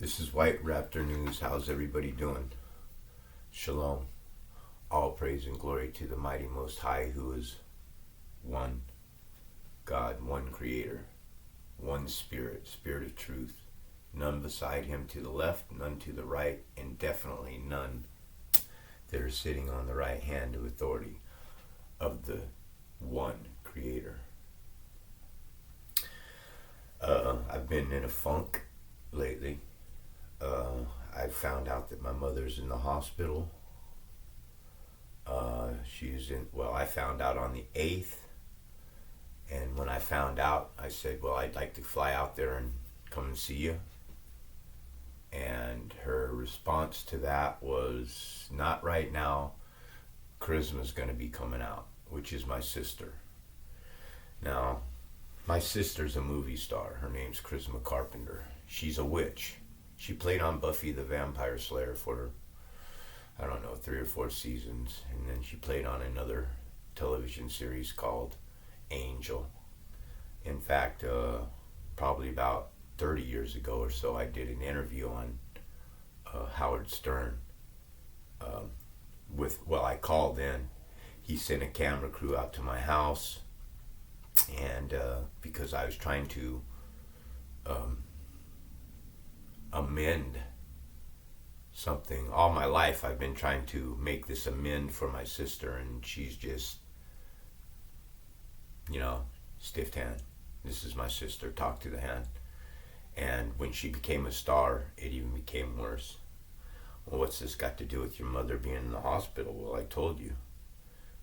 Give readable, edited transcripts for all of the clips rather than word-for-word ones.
This is White Raptor News. How's everybody doing? Shalom. All praise and glory to the mighty Most High, who is one God, one Creator, one Spirit, Spirit of truth. None beside him to the left, none to the right, and definitely none that are sitting on the right hand of authority of the one Creator. I've been in a funk lately. I found out that my mother's in the hospital. I found out on the 8th. And when I found out, I said, well, I'd like to fly out there and come and see you. And her response to that was, not right now. Charisma's going to be coming out, which is my sister. Now, my sister's a movie star. Her name's Charisma Carpenter. She's a witch. She played on Buffy the Vampire Slayer for, 3 or 4 seasons. And then she played on another television series called Angel. In fact, probably about 30 years ago or so, I did an interview on Howard Stern. I called in. He sent a camera crew out to my house. And because I was trying to amend something. All my life I've been trying to make this amend for my sister, and she's just, stiff hand. This is my sister, talk to the hand. And when she became a star, it even became worse. Well, what's this got to do with your mother being in the hospital? Well, I told you.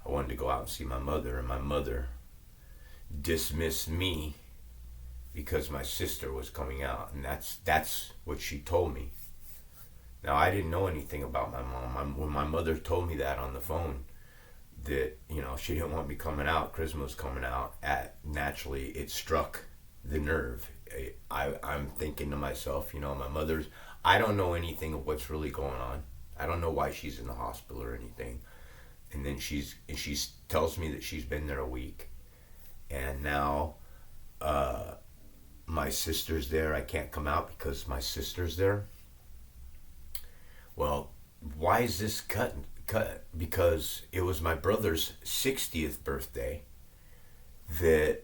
I wanted to go out and see my mother, and my mother dismissed me because my sister was coming out, and that's what she told me. Now, I didn't know anything about my mom. When my mother told me that on the phone, that she didn't want me coming out, Charisma was coming out, naturally it struck the nerve. I'm thinking to myself, my mother's, I don't know anything of what's really going on. I don't know why she's in the hospital or anything. And then she tells me that she's been there a week. And now my sister's there. I can't come out because my sister's there. Well, why is this cut? Because it was my brother's 60th birthday that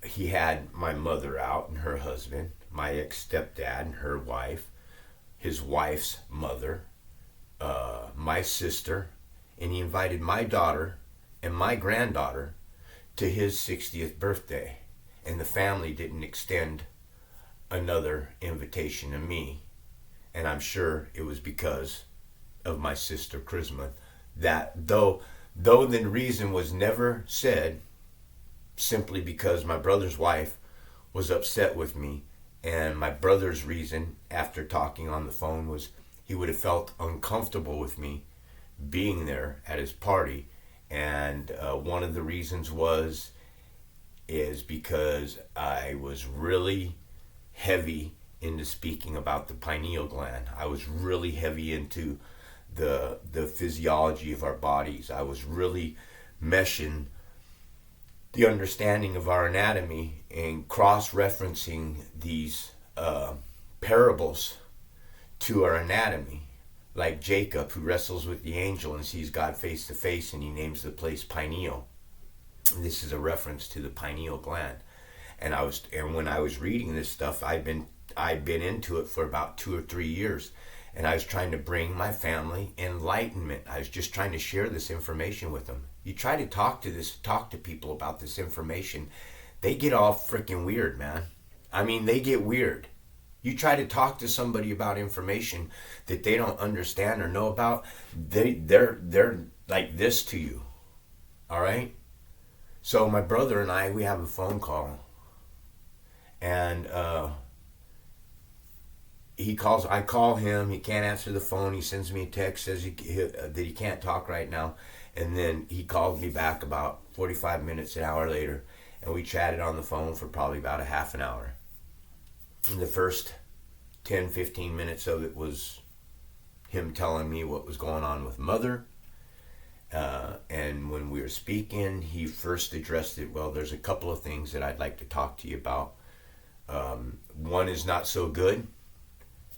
he had my mother out and her husband, my ex-stepdad and her wife, his wife's mother, my sister, and he invited my daughter and my granddaughter to his 60th birthday. And the family didn't extend another invitation to me. And I'm sure it was because of my sister Charisma. That though the reason was never said, simply because my brother's wife was upset with me, and my brother's reason after talking on the phone was he would have felt uncomfortable with me being there at his party. And one of the reasons is because I was really heavy into speaking about the pineal gland. I was really heavy into the physiology of our bodies. I was really meshing the understanding of our anatomy and cross-referencing these parables to our anatomy. Like Jacob, who wrestles with the angel and sees God face to face, and he names the place pineal. This is a reference to the pineal gland. And when I was reading this stuff, I'd been into it for about 2 or 3 years, and I was trying to bring my family enlightenment. I was just trying to share this information with them. You try to talk to people about this information, they get all freaking weird, man. I mean, they get weird. You try to talk to somebody about information that they don't understand or know about, they're like this to you. All right? So my brother and we have a phone call, and I call him, he can't answer the phone, he sends me a text, says that he can't talk right now, and then he called me back about 45 minutes, an hour later, and we chatted on the phone for probably about a half an hour. And the first 10-15 minutes of it was him telling me what was going on with Mother, and when we were speaking, he first addressed it, well, there's a couple of things that I'd like to talk to you about. One is not so good,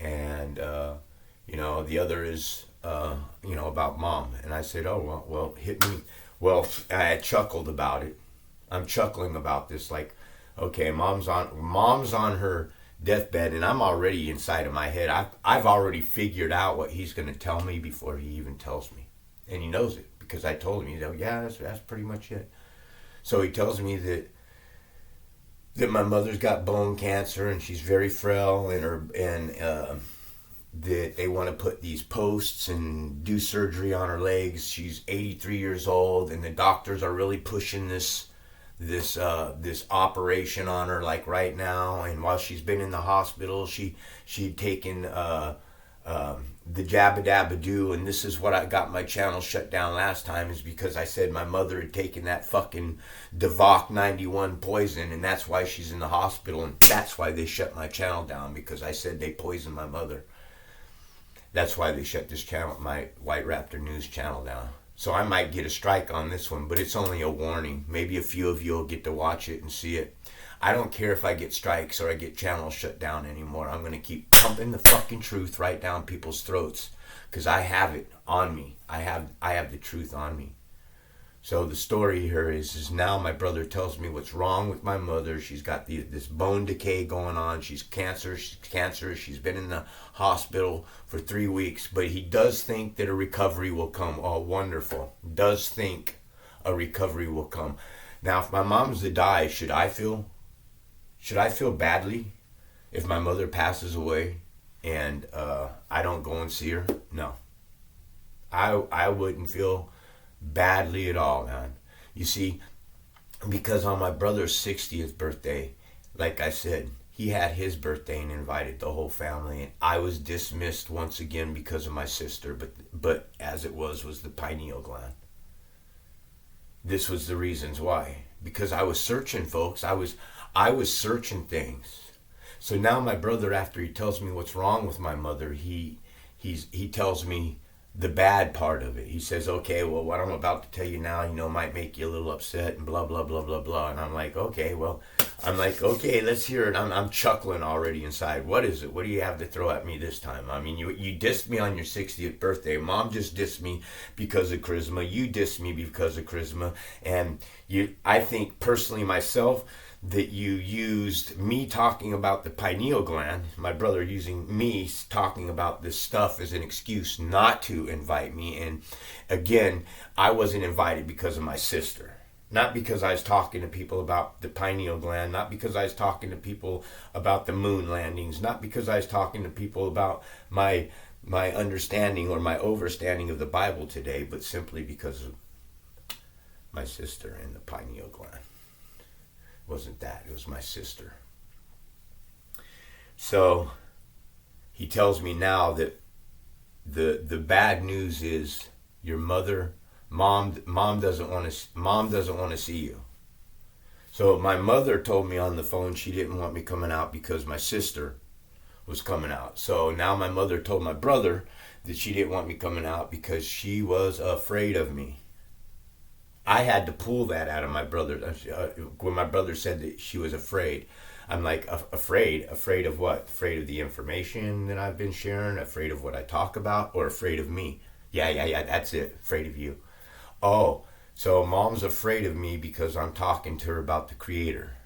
and and the other is about mom. And I said, oh well, hit me. Well, I chuckled about it. I'm chuckling about this, like, okay, mom's on her deathbed, and I'm already inside of my head. I've already figured out what he's going to tell me before he even tells me, and he knows it because I told him. He's like, yeah, that's pretty much it. So he tells me that my mother's got bone cancer and she's very frail, and that they want to put these posts and do surgery on her legs. She's 83 years old, and the doctors are really pushing this operation on her, like, right now. And while she's been in the hospital, she'd taken the jabba dabba do, and this is what I got my channel shut down last time, is because I said my mother had taken that fucking Devoc 91 poison, and that's why she's in the hospital, and that's why they shut my channel down, because I said they poisoned my mother. That's why they shut this channel, my White Raptor News channel, down. So I might get a strike on this one, but it's only a warning. Maybe a few of you will get to watch it and see it. I don't care if I get strikes or I get channels shut down anymore. I'm going to keep pumping the fucking truth right down people's throats, because I have it on me. I have the truth on me. So the story here is now my brother tells me what's wrong with my mother. She's got this bone decay going on. She's cancerous. She's been in the hospital for 3 weeks. But he does think that a recovery will come. Oh, wonderful. Does think a recovery will come. Now, if my mom's to die, should I feel badly if my mother passes away and I don't go and see her? No. I wouldn't feel badly at all, man. You see, because on my brother's 60th birthday, like I said, he had his birthday and invited the whole family, and I was dismissed once again because of my sister, but as it was the pineal gland. This was the reasons why, because I was searching, folks. I was searching things. So now my brother, after he tells me what's wrong with my mother, he tells me the bad part of it. He says, okay, well, what I'm about to tell you now, might make you a little upset and blah, blah, blah, blah, blah. And I'm like, okay, let's hear it. I'm chuckling already inside. What is it? What do you have to throw at me this time? I mean, you dissed me on your 60th birthday. Mom just dissed me because of charisma. You dissed me because of charisma. And I think personally myself, that you used me talking about the pineal gland, my brother using me talking about this stuff as an excuse not to invite me. And again, I wasn't invited because of my sister. Not because I was talking to people about the pineal gland, not because I was talking to people about the moon landings, not because I was talking to people about my understanding or my overstanding of the Bible today, but simply because of my sister and the pineal gland. Wasn't that, it was my sister. So he tells me now that the bad news is your mom doesn't want to see you. So my mother told me on the phone she didn't want me coming out because my sister was coming out. So now my mother told my brother that she didn't want me coming out because she was afraid of me. I had to pull that out of my brother. When my brother said that she was afraid, I'm like, afraid of what? Afraid of the information that I've been sharing? Afraid of what I talk about? Or afraid of me? Yeah, that's it. Afraid of you. Oh, so mom's afraid of me because I'm talking to her about the Creator.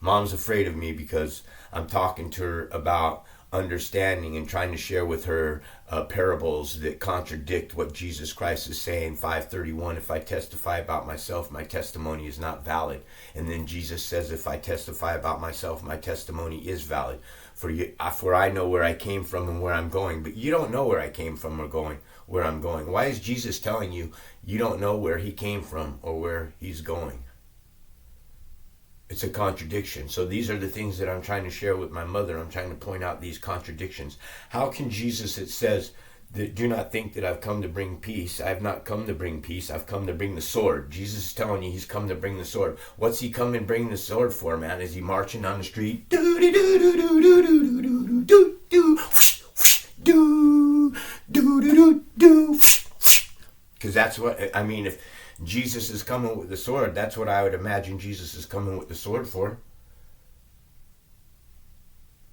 Mom's afraid of me because I'm talking to her about understanding and trying to share with her parables that contradict what Jesus Christ is saying. 5:31, if I testify about myself, my testimony is not valid. And then Jesus says, if I testify about myself, my testimony is valid. For I know where I came from and where I'm going, but you don't know where I came from or where I'm going. Why is Jesus telling you you don't know where he came from or where he's going? It's a contradiction. So these are the things that I'm trying to share with my mother. I'm trying to point out these contradictions. How can Jesus, it says, that do not think that I've come to bring peace. I have not come to bring peace. I've come to bring the sword. Jesus is telling you he's come to bring the sword. What's he come and bring the sword for, man? Is he marching down the street? Because that's what, I mean, if Jesus is coming with the sword, that's what I would imagine Jesus is coming with the sword for.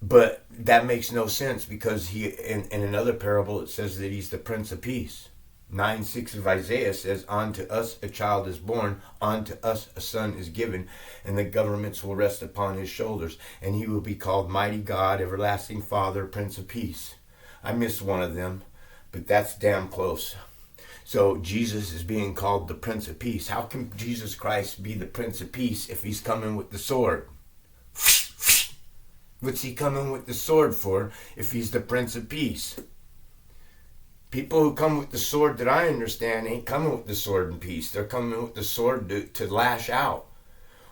But that makes no sense, because he in another parable it says that he's the Prince of Peace. 9:6 of Isaiah says, "Unto us a child is born, unto us a son is given, and the governments will rest upon his shoulders, and he will be called Mighty God, Everlasting Father, Prince of Peace." I missed one of them, but that's damn close. So Jesus is being called the Prince of Peace. How can Jesus Christ be the Prince of Peace if he's coming with the sword? What's he coming with the sword for if he's the Prince of Peace? People who come with the sword that I understand ain't coming with the sword and peace. They're coming with the sword to lash out.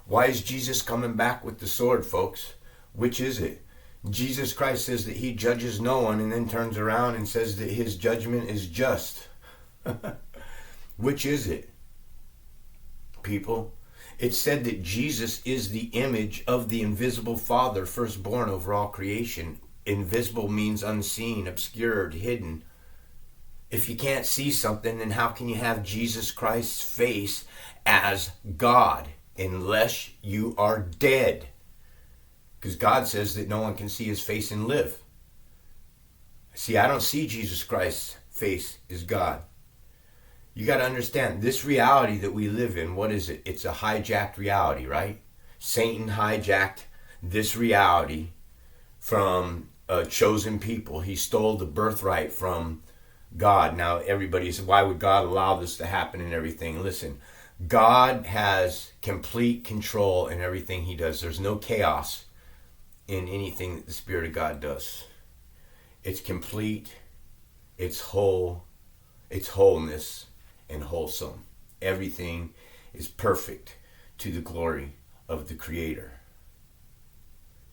Why is Jesus coming back with the sword, folks? Which is it? Jesus Christ says that he judges no one, and then turns around and says that his judgment is just. Which is it, people? It's said that Jesus is the image of the invisible Father, firstborn over all creation. Invisible means unseen, obscured, hidden. If you can't see something, then how can you have Jesus Christ's face as God unless you are dead? Because God says that no one can see his face and live. See, I don't see Jesus Christ's face as God. You got to understand, this reality that we live in, what is it? It's a hijacked reality, right? Satan hijacked this reality from a chosen people. He stole the birthright from God. Now everybody says, why would God allow this to happen and everything? Listen, God has complete control in everything he does. There's no chaos in anything that the Spirit of God does. It's complete, it's whole, it's wholeness and wholesome. Everything is perfect to the glory of the Creator.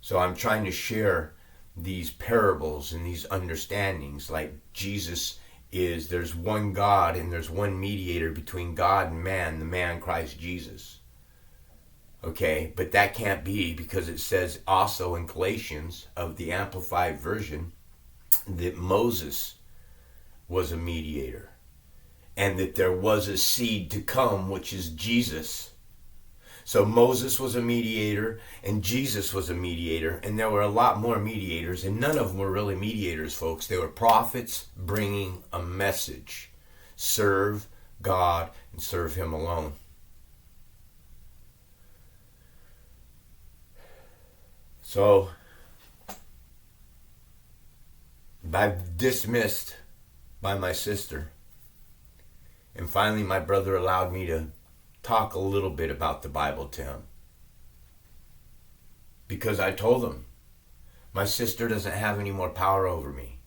So I'm trying to share these parables and these understandings, like Jesus is, there's one God and there's one mediator between God and man, the man Christ Jesus. Okay, but that can't be, because it says also in Galatians of the Amplified Version that Moses was a mediator, and that there was a seed to come, which is Jesus. So Moses was a mediator, and Jesus was a mediator, and there were a lot more mediators, and none of them were really mediators, folks. They were prophets bringing a message. Serve God and serve him alone. So, I'm dismissed by my sister. And finally, my brother allowed me to talk a little bit about the Bible to him. Because I told him, my sister doesn't have any more power over me.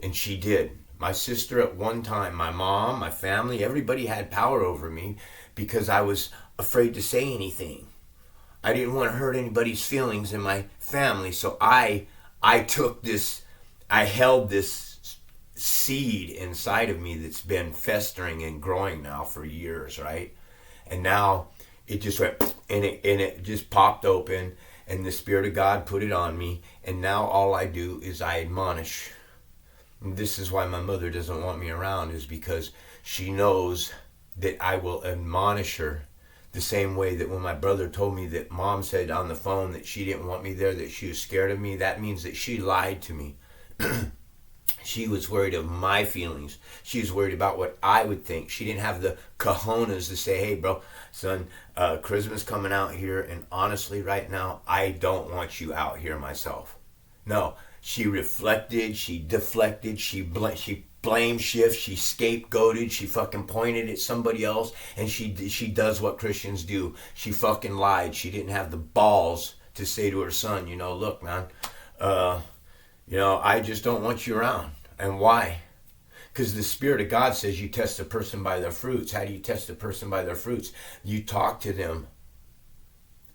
And she did. My sister at one time, my mom, my family, everybody had power over me because I was afraid to say anything. I didn't want to hurt anybody's feelings in my family. So I took this, I held this seed inside of me that's been festering and growing now for years, right? And now it just went, and it just popped open, and the Spirit of God put it on me, and now all I do is I admonish. And this is why my mother doesn't want me around, is because she knows that I will admonish her the same way that when my brother told me that mom said on the phone that she didn't want me there, that she was scared of me, that means that she lied to me. She was worried of my feelings. She was worried about what I would think. She didn't have the cojones to say, hey, bro, son, Charisma's coming out here, and honestly, right now, I don't want you out here myself. No, she reflected, she deflected, she blame shift, she scapegoated, she fucking pointed at somebody else, and she does what Christians do. She fucking lied. She didn't have the balls to say to her son, look, man, I just don't want you around. And why? Because the Spirit of God says you test a person by their fruits. How do you test a person by their fruits? You talk to them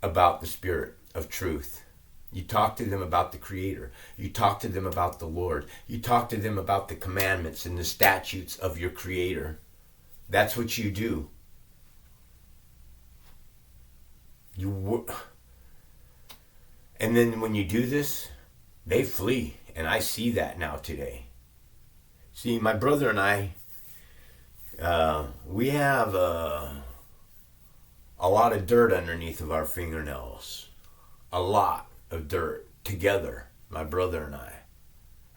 about the Spirit of truth. You talk to them about the Creator. You talk to them about the Lord. You talk to them about the commandments and the statutes of your Creator. That's what you do. And then when you do this, they flee. And I see that now today. See, my brother and I, we have a lot of dirt underneath of our fingernails. A lot of dirt together. my brother and I,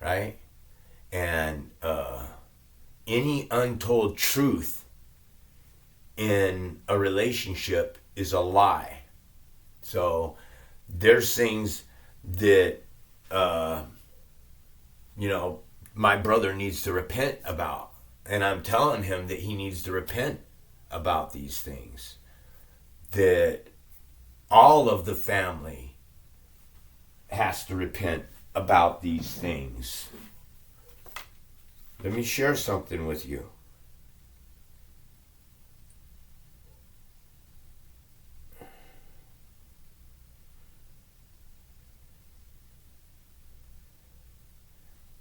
right? And any untold truth in a relationship is a lie. So there's things that, my brother needs to repent about. And I'm telling him that he needs to repent about these things. That all of the family has to repent about these things. Let me share something with you.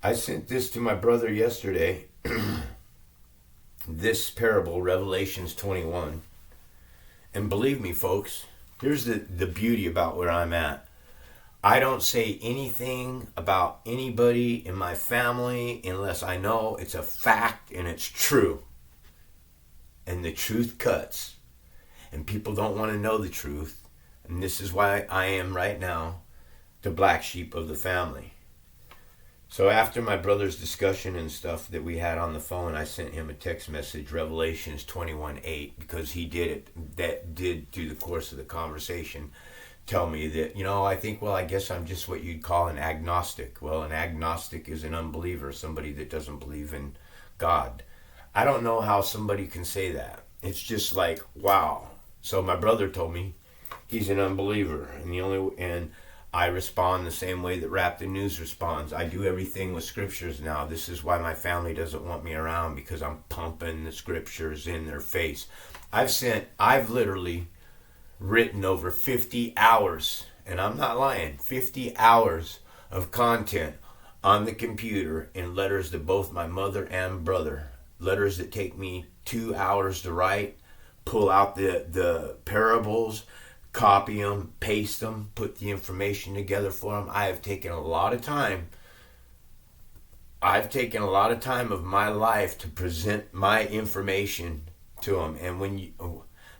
I sent this to my brother yesterday. This parable, Revelations 21. And believe me, folks, here's the beauty about where I'm at. I don't say anything about anybody in my family unless I know it's a fact and it's true. And the truth cuts. And people don't want to know the truth. And this is why I am right now the black sheep of the family. So after my brother's discussion and stuff that we had on the phone, I sent him a text message, Revelations 21:8, because he did through the course of the conversation, tell me that, I guess I'm just what you'd call an agnostic. Well, an agnostic is an unbeliever, somebody that doesn't believe in God. I don't know how somebody can say that. It's just like, wow. So my brother told me he's an unbeliever, and I respond the same way that Rap the News responds. I do everything with scriptures now. This is why my family doesn't want me around, because I'm pumping the scriptures in their face. I've literally written over 50 hours, and I'm not lying, 50 hours of content on the computer in letters to both my mother and brother. Letters that take me 2 hours to write, pull out the parables, copy them, paste them, put the information together for them. I have taken a lot of time. I've taken a lot of time of my life to present my information to them. And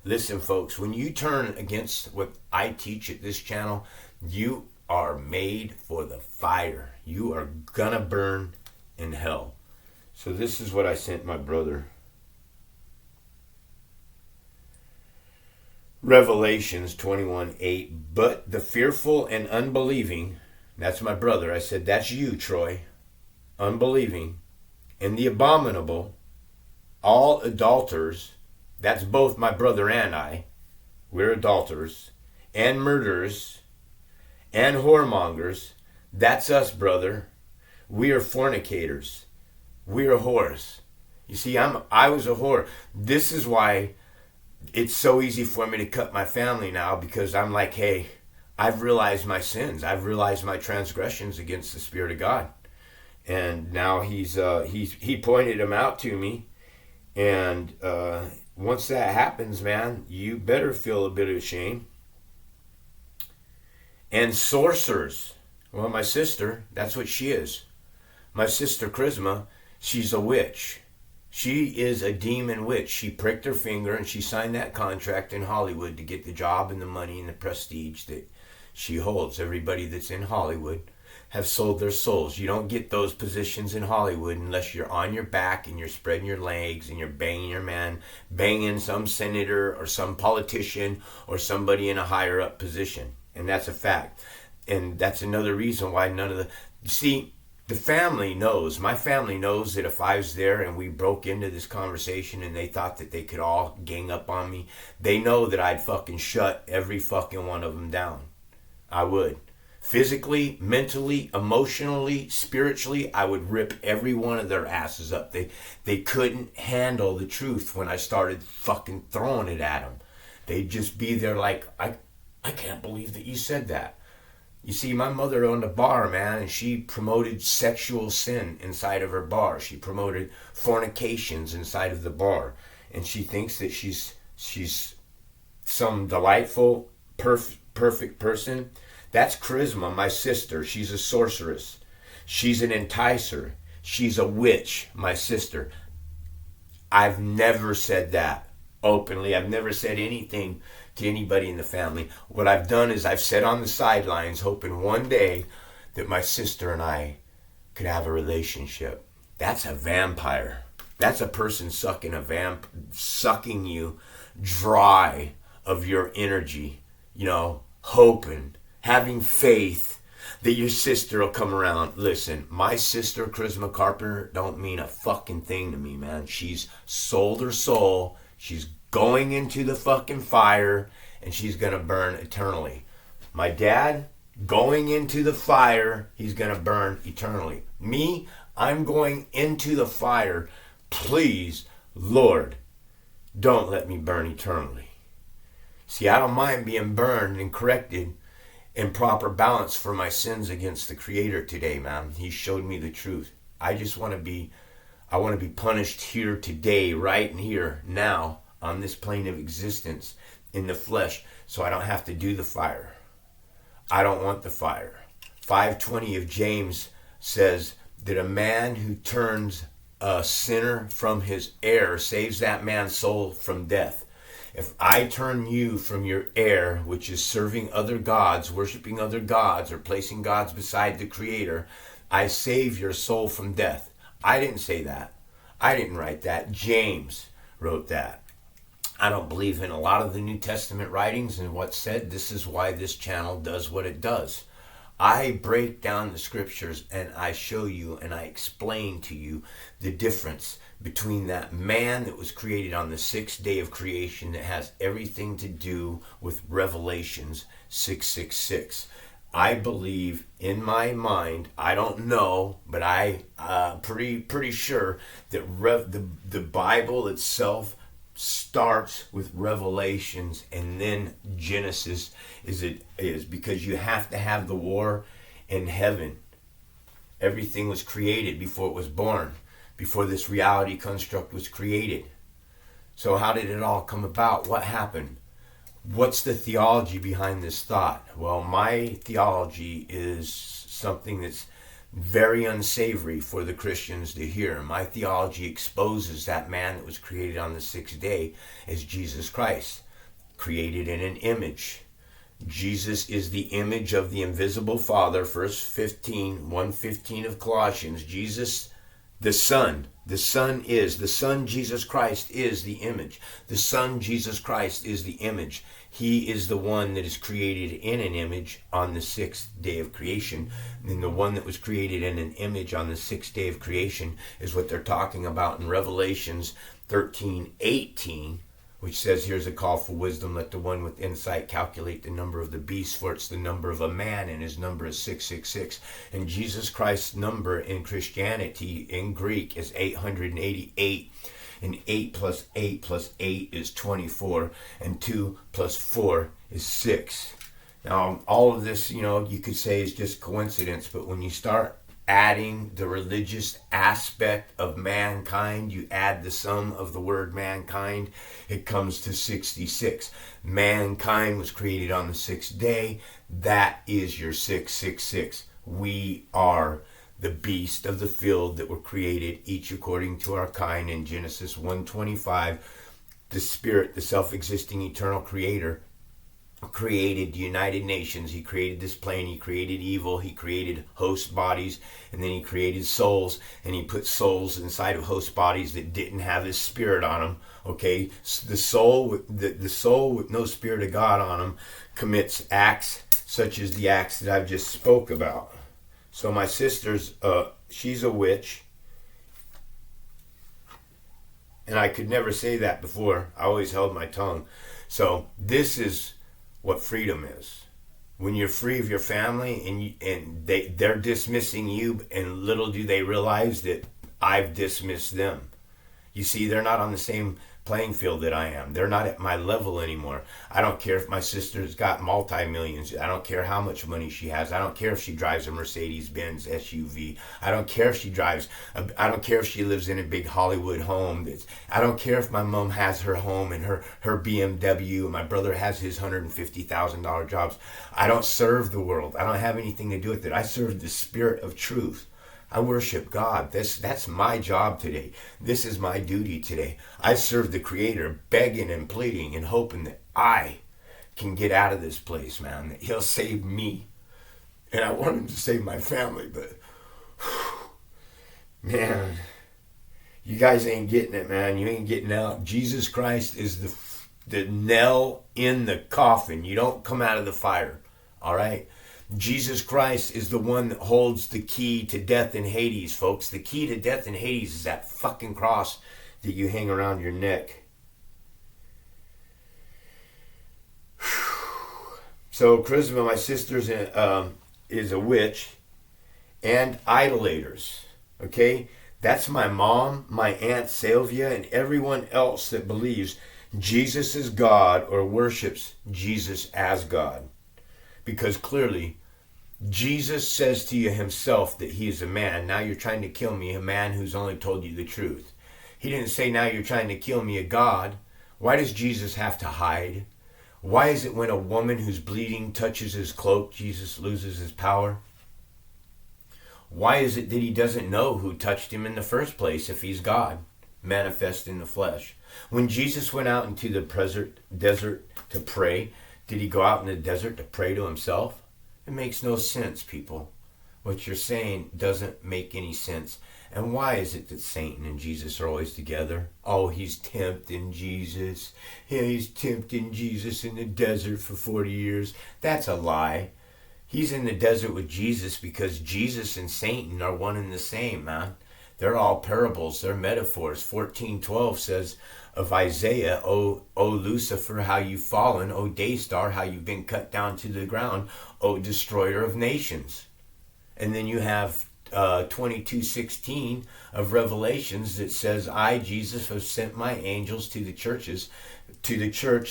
listen, folks, when you turn against what I teach at this channel, you are made for the fire. You are gonna burn in hell. So this is what I sent my brother. Revelations 21:8. But the fearful and unbelieving, that's my brother. I said, that's you, Troy. Unbelieving. And the abominable, all adulterers, that's both my brother and I. We're adulterers. And murderers. And whoremongers. That's us, brother. We are fornicators. We are whores. You see, I was a whore. This is why it's so easy for me to cut my family now, because I'm like, hey, I've realized my sins. I've realized my transgressions against the Spirit of God. And now he pointed them out to me. And once that happens, man, you better feel a bit of shame. And sorcerers. Well, my sister, that's what she is. My sister Charisma, she's a witch. She is a demon witch. She pricked her finger and she signed that contract in Hollywood to get the job and the money and the prestige that she holds. Everybody that's in Hollywood have sold their souls. You don't get those positions in Hollywood unless you're on your back and you're spreading your legs and you're banging your man, banging some senator or some politician or somebody in a higher up position. And that's a fact. And that's another reason why the family knows, my family knows that if I was there and we broke into this conversation and they thought that they could all gang up on me, they know that I'd fucking shut every fucking one of them down. I would. Physically, mentally, emotionally, spiritually, I would rip every one of their asses up. They couldn't handle the truth when I started fucking throwing it at them. They'd just be there like, I can't believe that you said that. You see, my mother owned a bar, man, and she promoted sexual sin inside of her bar. She promoted fornications inside of the bar. And she thinks that she's some delightful, perfect person. That's Charisma, my sister. She's a sorceress. She's an enticer. She's a witch, my sister. I've never said that openly. I've never said anything to anybody in the family. What I've done is I've sat on the sidelines hoping one day that my sister and I could have a relationship. That's a vampire. That's a person sucking you dry of your energy, hoping, having faith that your sister will come around. Listen, my sister, Charisma Carpenter, don't mean a fucking thing to me, man. She's sold her soul. She's going into the fucking fire, and she's going to burn eternally. My dad, going into the fire, he's going to burn eternally. Me, I'm going into the fire. Please, Lord, don't let me burn eternally. See, I don't mind being burned and corrected in proper balance for my sins against the Creator today, man. He showed me the truth. I want to be punished here today, right in here, now, on this plane of existence, in the flesh, so I don't have to do the fire. I don't want the fire. 5:20 of James says that a man who turns a sinner from his error saves that man's soul from death. If I turn you from your error, which is serving other gods, worshiping other gods, or placing gods beside the Creator, I save your soul from death. I didn't say that. I didn't write that. James wrote that. I don't believe in a lot of the New Testament writings and what's said. This is why this channel does what it does. I break down the scriptures and I show you and I explain to you the difference between that man that was created on the sixth day of creation that has everything to do with Revelations 6:6. I believe in my mind, I don't know, but I pretty sure that the Bible itself starts with Revelations and then Genesis is because you have to have the war in heaven. Everything was created before it was born, before this reality construct was created. So how did it all come about? What happened? What's the theology behind this thought? Well, my theology is something that's very unsavory for the Christians to hear. My theology exposes that man that was created on the sixth day as Jesus Christ, created in an image. Jesus is the image of the invisible Father, verse 1:15 of Colossians. Jesus, the Son Jesus Christ is the image. The Son Jesus Christ is the image. He is the one that is created in an image on the sixth day of creation. And the one that was created in an image on the sixth day of creation is what they're talking about in Revelations 13:18, which says, here's a call for wisdom. Let the one with insight calculate the number of the beast, for it's the number of a man, and his number is 666. And Jesus Christ's number in Christianity, in Greek, is 888. And 8 plus 8 plus 8 is 24. And 2 plus 4 is 6. Now, all of this, you could say is just coincidence, but when you start adding the religious aspect of mankind, you add the sum of the word mankind, it comes to 66. Mankind was created on the sixth day. That is your 666. We are the beast of the field that were created, each according to our kind, in Genesis 1:25. The Spirit, the self-existing eternal Creator, created the United Nations. He created this plane. He created evil. He created host bodies, and then he created souls, and he put souls inside of host bodies that didn't have his spirit on them. Okay, so the soul with no spirit of God on them commits acts such as the acts that I've just spoke about. So my sister's she's a witch, and I could never say that before. I always held my tongue. So this is what freedom is. When you're free of your family and they're dismissing you, and little do they realize that I've dismissed them. You see, they're not on the same playing field that I am. They're not at my level anymore. I don't care if my sister's got multi-millions. I don't care how much money she has. I don't care if she drives a Mercedes-Benz SUV. I don't care if she lives in a big Hollywood home. I don't care if my mom has her home and her BMW, and my brother has his $150,000 jobs. I don't serve the world. I don't have anything to do with it. I serve the Spirit of truth. I worship God. That's my job today. This is my duty today. I serve the Creator, begging and pleading and hoping that I can get out of this place, man, that He'll save me. And I want him to save my family, but man, you guys ain't getting it, man. You ain't getting out. Jesus Christ is the nail in the coffin. You don't come out of the fire, all right? Jesus Christ is the one that holds the key to death and Hades, folks. The key to death and Hades is that fucking cross that you hang around your neck. So Charisma, my sister's is a witch and idolaters, okay? That's my mom, my Aunt Sylvia, and everyone else that believes Jesus is God or worships Jesus as God. Because clearly, Jesus says to you himself that he is a man. Now you're trying to kill me, a man who's only told you the truth. He didn't say, now you're trying to kill me, a God. Why does Jesus have to hide? Why is it when a woman who's bleeding touches his cloak, Jesus loses his power? Why is it that he doesn't know who touched him in the first place if he's God, manifest in the flesh? When Jesus went out into the desert to pray, did he go out in the desert to pray to himself? It makes no sense, people. What you're saying doesn't make any sense. And why is it that Satan and Jesus are always together? Oh, he's tempting Jesus. Yeah, he's tempting Jesus in the desert for 40 years. That's a lie. He's in the desert with Jesus because Jesus and Satan are one and the same, man. They're all parables. They're metaphors. 14:12 says of Isaiah, O Lucifer, how you've fallen. O Daystar, how you've been cut down to the ground. O destroyer of nations. And then you have 22:16 of Revelations that says, I, Jesus, have sent my angels to the church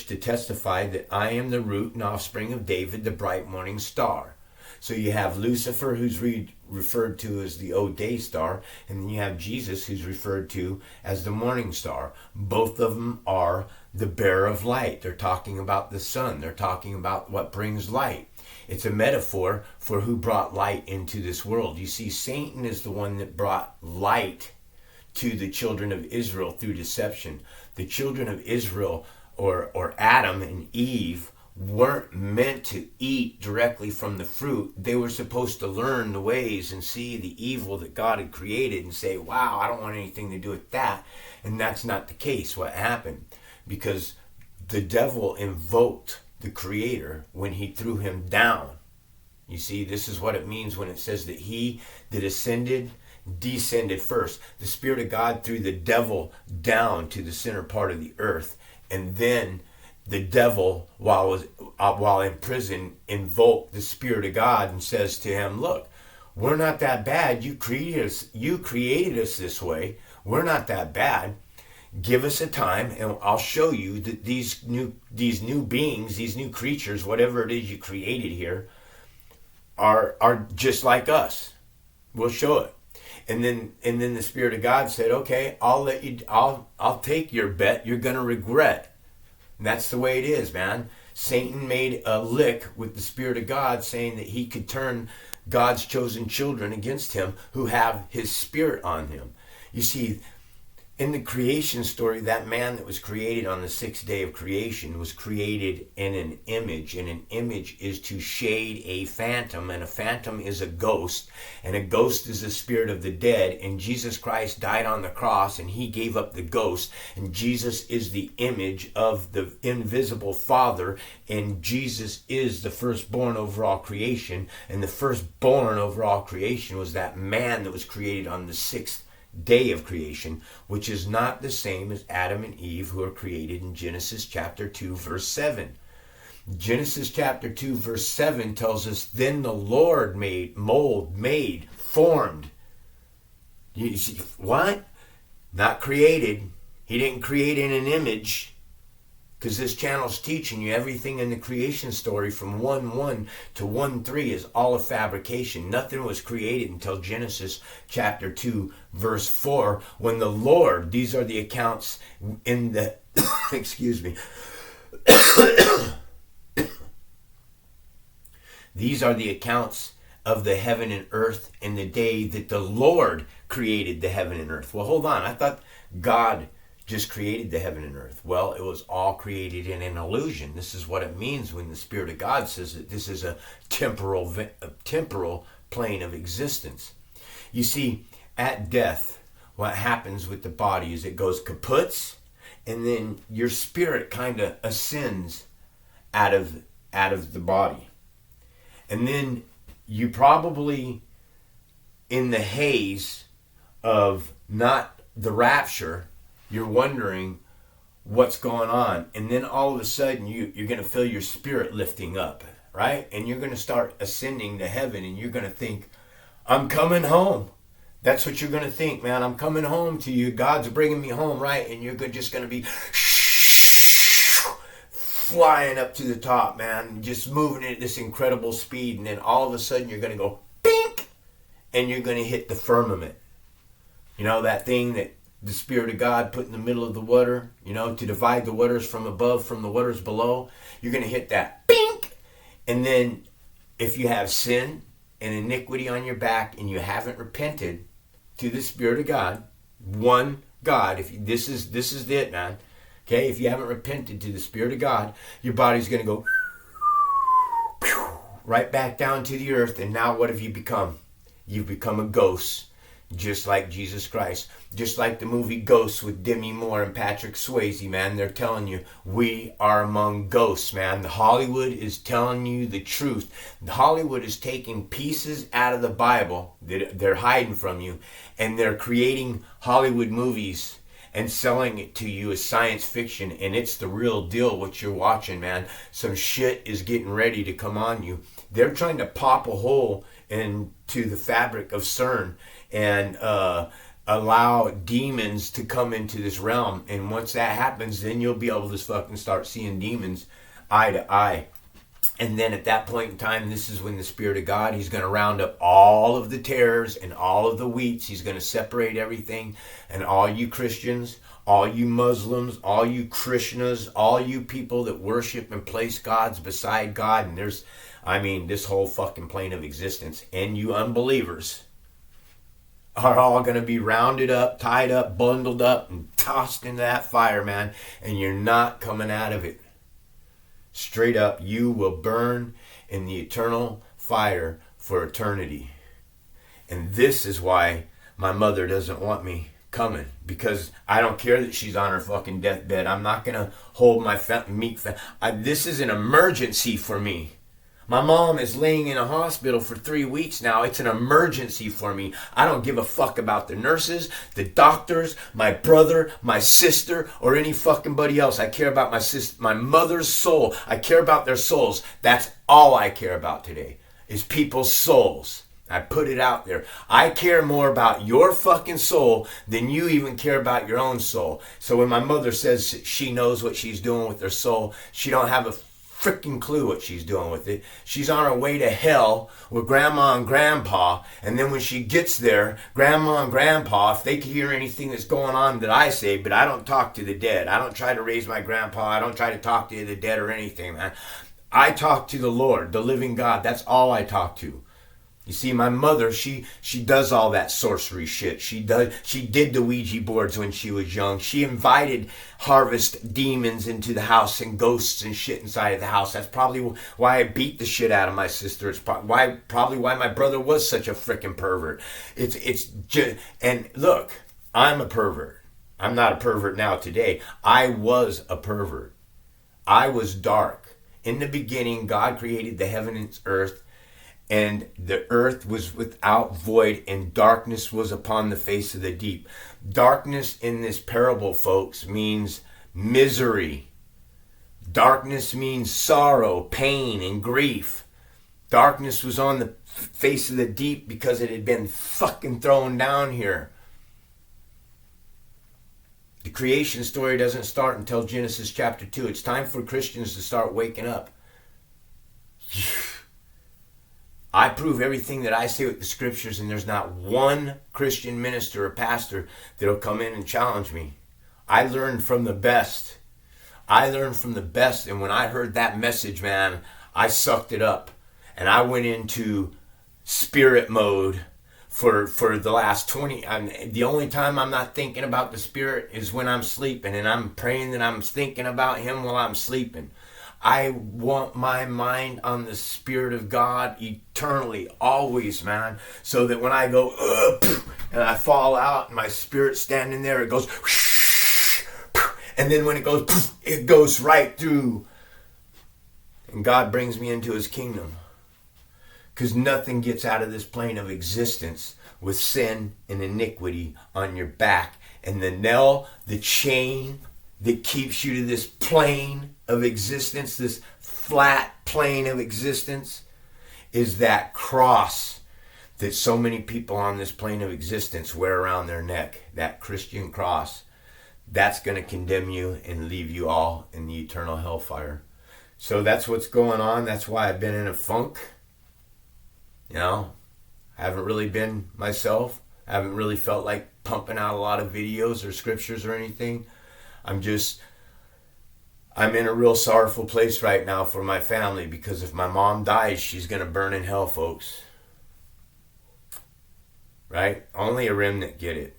to testify that I am the root and offspring of David, the bright morning star. So you have Lucifer, who's referred to as the O Day Star, and then you have Jesus, who's referred to as the morning star. Both of them are the bearer of light. They're talking about the sun. They're talking about what brings light. It's a metaphor for who brought light into this world. You see, Satan is the one that brought light to the children of Israel through deception. The children of Israel, or Adam and Eve, weren't meant to eat directly from the fruit. They were supposed to learn the ways and see the evil that God had created and say, wow, I don't want anything to do with that. And that's not the case. What happened? Because the devil invoked the Creator when he threw him down. You see, this is what it means when it says that he that ascended descended first. The Spirit of God threw the devil down to the center part of the earth, and then the devil, while in prison, invoked the Spirit of God and says to him, look, we're not that bad. You created us this way. We're not that bad. Give us a time and I'll show you that these new beings, these new creatures, whatever it is you created here, are just like us. We'll show it. And then the Spirit of God said, okay, I'll take your bet. You're going to regret. And that's the way it is, man. Satan made a lick with the Spirit of God, saying that he could turn God's chosen children against him who have his Spirit on him. You see, in the creation story, that man that was created on the sixth day of creation was created in an image, and an image is to shade a phantom, and a phantom is a ghost, and a ghost is the spirit of the dead, and Jesus Christ died on the cross, and he gave up the ghost, and Jesus is the image of the invisible Father, and Jesus is the firstborn over all creation, and the firstborn over all creation was that man that was created on the sixth day of creation, which is not the same as Adam and Eve, who are created in Genesis chapter 2 verse 7. Genesis chapter 2 verse 7 tells us, then the Lord formed. You see, what? Not created. He didn't create in an image, because this channel's teaching you everything in the creation story from 1:1 to 1:3 is all a fabrication. Nothing was created until Genesis chapter 2 verse 4, when the Lord, these are the accounts in the excuse me these are the accounts of the heaven and earth in the day that the Lord created the heaven and earth. Well, hold on. I thought God just created the heaven and earth? Well, it was all created in an illusion. This is what it means when the Spirit of God says that this is a temporal plane of existence. You see, at death, what happens with the body is it goes kaputs, and then your spirit kind of ascends out of the body. And then you probably, in the haze of not the rapture, you're wondering what's going on. And then all of a sudden you're going to feel your spirit lifting up, right? And you're going to start ascending to heaven, and you're going to think, I'm coming home. That's what you're going to think, man. I'm coming home to you. God's bringing me home, right? And you're just going to be flying up to the top, man. Just moving at this incredible speed. And then all of a sudden you're going to go, bink! And you're going to hit the firmament. You know, that thing that the Spirit of God put in the middle of the water, you know, to divide the waters from above from the waters below. You're going to hit that, bink! And then if you have sin and iniquity on your back and you haven't repented to the Spirit of God, one God, if this is it, man. Okay, if you haven't repented to the Spirit of God, your body's going to go right back down to the earth. And now what have you become? You've become a ghost, just like Jesus Christ. Just like the movie Ghosts with Demi Moore and Patrick Swayze, man. They're telling you, we are among ghosts, man. Hollywood is telling you the truth. Hollywood is taking pieces out of the Bible that they're hiding from you, and they're creating Hollywood movies and selling it to you as science fiction, and it's the real deal what you're watching, man. Some shit is getting ready to come on you. They're trying to pop a hole into the fabric of CERN and allow demons to come into this realm. And once that happens, then you'll be able to fucking start seeing demons eye to eye. And then at that point in time, this is when the Spirit of God, he's going to round up all of the tares and all of the wheats. He's going to separate everything. And all you Christians, all you Muslims, all you Krishnas, all you people that worship and place gods beside God, and there's, this whole fucking plane of existence, and you unbelievers are all going to be rounded up, tied up, bundled up, and tossed into that fire, man. And you're not coming out of it. Straight up, you will burn in the eternal fire for eternity. And this is why my mother doesn't want me coming, because I don't care that she's on her fucking deathbed. I'm not going to hold my this is an emergency for me. My mom is laying in a hospital for 3 weeks now. It's an emergency for me. I don't give a fuck about the nurses, the doctors, my brother, my sister, or any fucking buddy else. I care about my mother's soul. I care about their souls. That's all I care about today, is people's souls. I put it out there. I care more about your fucking soul than you even care about your own soul. So when my mother says she knows what she's doing with her soul, she don't have a freaking clue what she's doing with it. She's on her way to hell with grandma and grandpa, and then when she gets there, grandma and grandpa, if they can hear anything that's going on that I say, but I don't talk to the dead. I don't try to raise my grandpa. I don't try to talk to the dead or anything, man. I talk to the Lord, the living God. That's all I talk to. You see, my mother, she does all that sorcery shit. She did the Ouija boards when she was young. She invited harvest demons into the house and ghosts and shit inside of the house. That's probably why I beat the shit out of my sister. It's probably why my brother was such a freaking pervert. It's just, and look, I'm a pervert. I'm not a pervert now today. I was a pervert. I was dark. In the beginning, God created the heaven and earth. And the earth was without void, and darkness was upon the face of the deep. Darkness in this parable, folks, means misery. Darkness means sorrow, pain, and grief. Darkness was on the face of the deep because it had been fucking thrown down here. The creation story doesn't start until Genesis chapter 2. It's time for Christians to start waking up. I prove everything that I say with the scriptures, and there's not one Christian minister or pastor that'll come in and challenge me. I learned from the best. And when I heard that message, man, I sucked it up. And I went into spirit mode for the last 20. The only time I'm not thinking about the Spirit is when I'm sleeping, and I'm praying that I'm thinking about Him while I'm sleeping. I want my mind on the Spirit of God eternally, always, man. So that when I go, and I fall out, and my spirit's standing there, it goes, and then when it goes right through. And God brings me into His kingdom. Because nothing gets out of this plane of existence with sin and iniquity on your back. And the chain that keeps you to this plane of existence, this flat plane of existence, is that cross that so many people on this plane of existence wear around their neck. That Christian cross. That's going to condemn you and leave you all in the eternal hellfire. So that's what's going on. That's why I've been in a funk. You know, I haven't really been myself. I haven't really felt like pumping out a lot of videos or scriptures or anything. I'm in a real sorrowful place right now for my family, because if my mom dies, she's going to burn in hell, folks. Right? Only a remnant get it.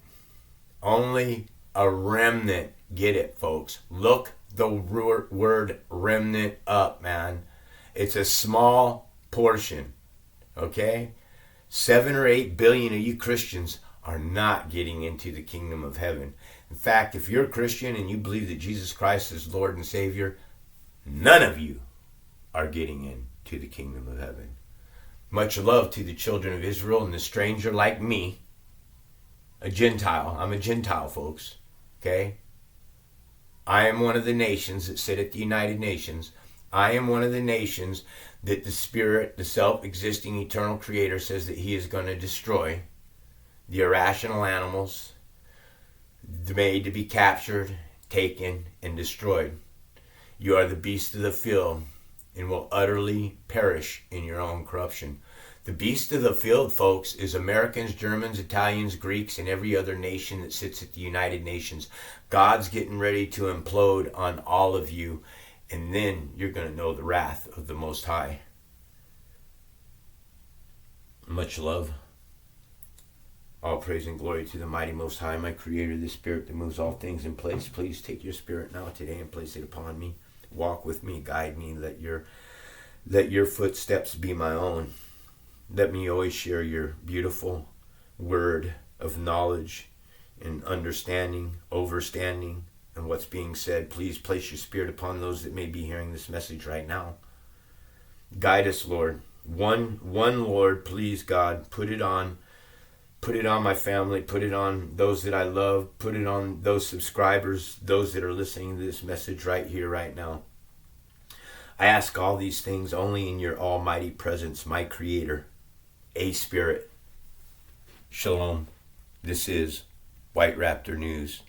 Only a remnant get it, folks. Look the word remnant up, man. It's a small portion. Okay? 7 or 8 billion of you Christians are not getting into the kingdom of heaven. In fact, if you're a Christian and you believe that Jesus Christ is Lord and Savior, none of you are getting into the kingdom of heaven. Much love to the children of Israel and the stranger like me, a Gentile. I'm a Gentile, folks. Okay? I am one of the nations that sit at the United Nations. I am one of the nations that the Spirit, the self-existing eternal Creator, says that He is going to destroy. The irrational animals made to be captured, taken, and destroyed. You are the beast of the field and will utterly perish in your own corruption. The beast of the field, folks, is Americans, Germans, Italians, Greeks, and every other nation that sits at the United Nations. God's getting ready to implode on all of you, and then you're going to know the wrath of the Most High. Much love. All praise and glory to the mighty Most High, my Creator, the Spirit that moves all things in place. Please take your Spirit now today and place it upon me. Walk with me, guide me. Let your footsteps be my own. Let me always share your beautiful word of knowledge and understanding, overstanding, and what's being said. Please place your Spirit upon those that may be hearing this message right now. Guide us, Lord. One Lord, please, God. Put it on my family. Put it on those that I love. Put it on those subscribers, those that are listening to this message right here, right now. I ask all these things only in your almighty presence, my Creator, a Spirit. Shalom. This is White Raptor News.